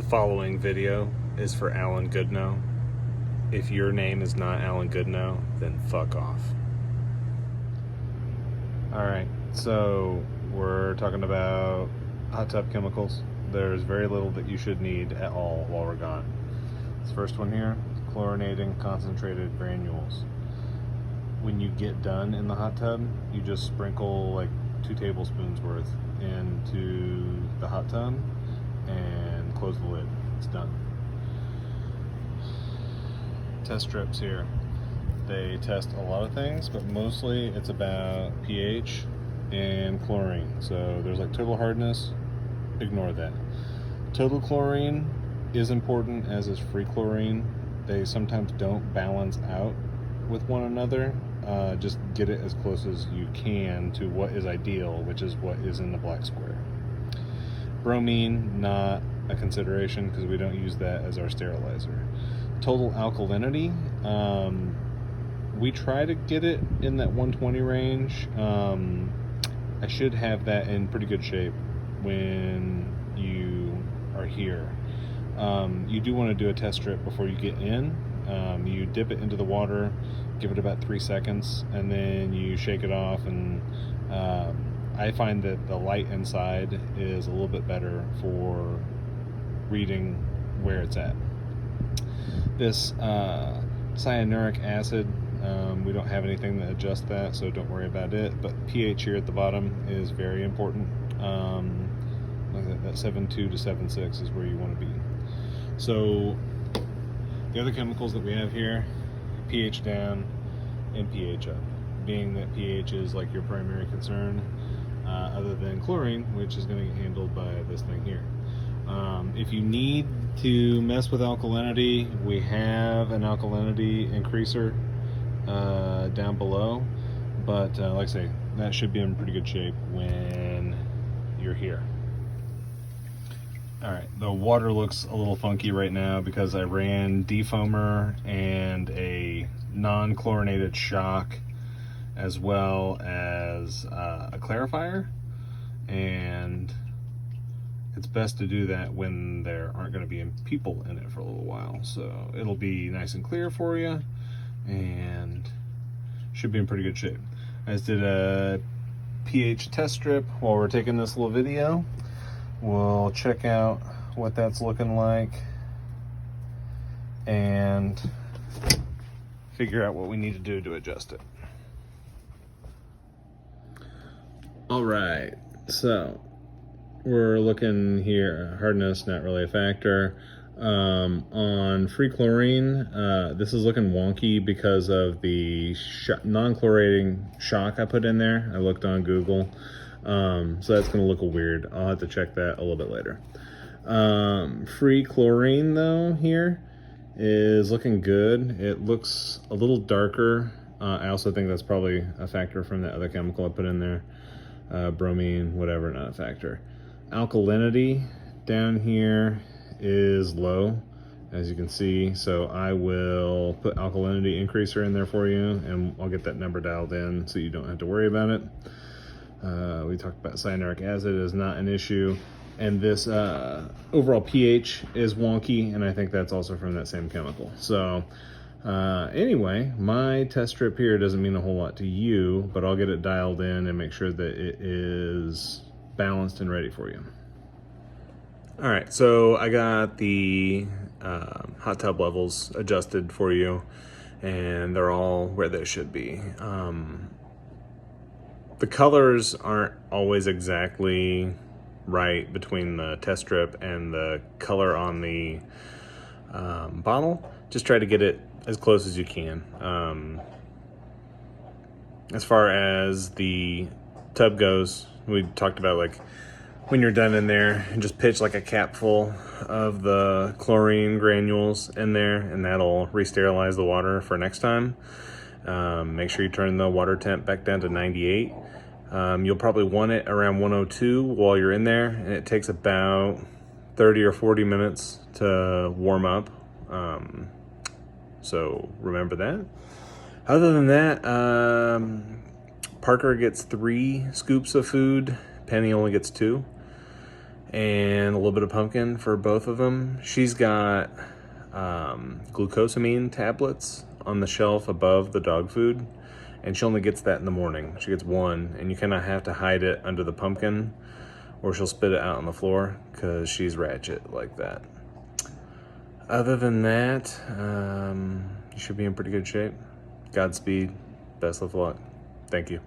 The following video is for Alan Goodno. If your name is not Alan Goodno, then fuck off. Alright, so we're talking about hot tub chemicals. There's very little that you should need at all while we're gone. This first one here, chlorinating concentrated granules. When you get done in the hot tub, you just sprinkle like 2 tablespoons worth into the hot tub and close the lid. It's done. Test strips here. They test a lot of things, but mostly it's about pH and chlorine. So there's like total hardness, ignore that. Total chlorine is important, as is free chlorine. They sometimes don't balance out with one another. Just get it as close as you can to what is ideal, which is what is in the black square. Bromine, not a consideration because we don't use that as our sterilizer. Total alkalinity, we try to get it in that 120 range. I should have that in pretty good shape when you are here. You do want to do a test strip before you get in. You dip it into the water, give it about 3 seconds, and then you shake it off, and I find that the light inside is a little bit better for reading where it's at. This cyanuric acid, we don't have anything that adjusts that, so don't worry about it, but pH here at the bottom is very important. That 7.2 to 7.6 is where you want to be. So the other chemicals that we have here, pH down and pH up, being that pH is like your primary concern, other than chlorine, which is going to get handled by this thing here. If you need to mess with alkalinity, we have an alkalinity increaser down below, but like I say, that should be in pretty good shape when you're here. Alright, the water looks a little funky right now because I ran defoamer and a non-chlorinated shock, as well as a clarifier, and it's best to do that when there aren't going to be people in it for a little while, so it'll be nice and clear for you and should be in pretty good shape. I just did a pH test strip while we're taking this little video. We'll check out what that's looking like and figure out what we need to do to adjust it. All right, so we're looking here, hardness, not really a factor. On free chlorine, this is looking wonky because of the non-chlorinating shock I put in there. I looked on Google. So that's going to look weird. I'll have to check that a little bit later. Free chlorine though here is looking good. It looks a little darker. I also think that's probably a factor from that other chemical I put in there. Bromine, whatever, not a factor. Alkalinity down here is low, as you can see. So I will put alkalinity increaser in there for you, and I'll get that number dialed in so you don't have to worry about it. We talked about cyanuric acid is not an issue, and this overall pH is wonky, and I think that's also from that same chemical. So anyway, my test strip here doesn't mean a whole lot to you, but I'll get it dialed in and make sure that it is balanced and ready for you. All right, so I got the hot tub levels adjusted for you, and they're all where they should be. The colors aren't always exactly right between the test strip and the color on the bottle. Just try to get it as close as you can. As far as the tub goes, we talked about like when you're done in there, just pitch like a cap full of the chlorine granules in there, and that'll re-sterilize the water for next time. Make sure you turn the water temp back down to 98. You'll probably want it around 102 while you're in there, and it takes about 30 or 40 minutes to warm up. So remember that. Other than that, Parker gets 3 scoops of food. Penny only gets 2. and a little bit of pumpkin for both of them. She's got glucosamine tablets on the shelf above the dog food, and she only gets that in the morning. She gets one, and you kind of have to hide it under the pumpkin or she'll spit it out on the floor because she's ratchet like that. Other than that, you should be in pretty good shape. Godspeed. Best of luck. Thank you.